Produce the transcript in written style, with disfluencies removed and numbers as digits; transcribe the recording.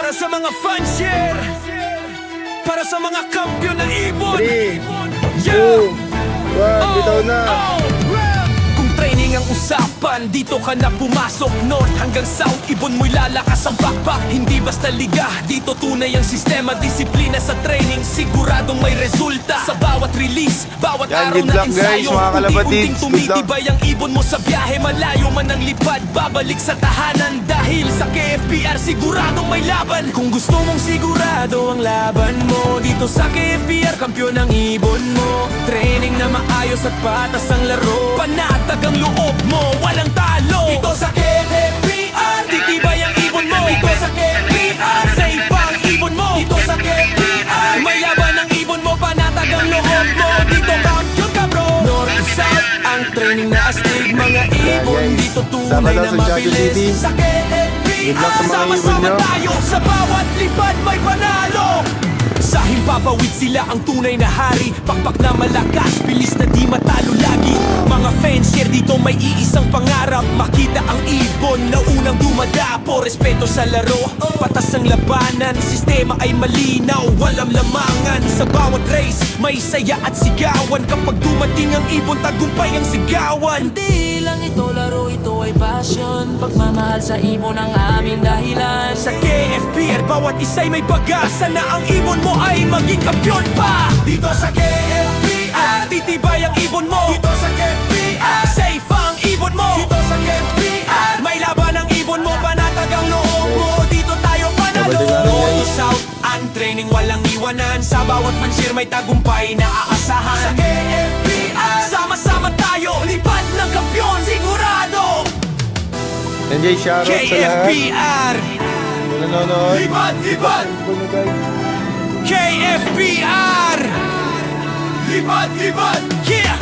Para sa mga fans, yeah. Para sa mga kampiyon na ibon. 3, Yeah. 2, 1, bitaw na. Kung training ang usapan, dito ka na pumasok. North hanggang south, ibon mo'y lalakas ang backpack. Hindi basta liga, dito tunay ang sistema. Disiplina sa training, siguradong may resulta. Sa bawat release, bawat Yan, araw good na luck, guys, ensayo. mga kalabatids. Unti-unting Good luck. tumitibay ang ibon mo sa biyahe. Malayo man ang lipad, babalik sa tahanan. Dahil sa KFPR, siguradong may laban. Kung gusto mong sigurado ang laban mo, dito sa KFPR, kampiyon ang ibon mo. Training na maayos at patas ang laro. Panatag ang loob mo, walang talo. Dito sa KFPR, titibay ang ibon mo. Dito sa KFPR, safe ang ibon mo. Dito sa KFPR, may laban ang ibon mo. Panatag ang loob mo, dito kampiyon ka bro. North to south, ang training na astig. Mga ibon, guys. dito Sama tunay daw na sa Jaguar City. mabilis. Sa Good luck sa mga ibon sama-sama nyo. tayo, sa bawat lipad may panalo. Sa himpapawid sila ang tunay na hari. Pakpak na malakas, bilis na di matalo lagi. Mga fans here dito may iisang pangarap. Makita ang ibon na unang dumadapo. Respeto sa laro, patas ang labanan. Sistema ay malinaw, walang lamangan. Sa bawat race, may saya at sigawan. Kapag dumating ang ibon, tagumpay ang sigawan. Hindi lang ito laro, ito ay passion. Pagmamahal sa ibon ang aming dahilan. Sa KFPR, bawat isa'y may pag-asa na ang ibon mo ay maging kampiyon pa. Dito sa KFPR, titibay ang ibon mo. Dito sa KFPR, safe ang ibon mo. Dito sa KFPR, may laban ang ibon mo. Panatag ang loob mo, dito tayo panalo. North to south, ang training walang iwanan. Sa bawat pansir may tagumpay na aasahan. Sa KFPR, sama-sama tayo, lipad ng kampiyon, sigurado. NJ, shoutout sa lahat. KFPR, Nanonood. lipad, lipad. Ano guys? KFPR, lipad, lipad, yeah.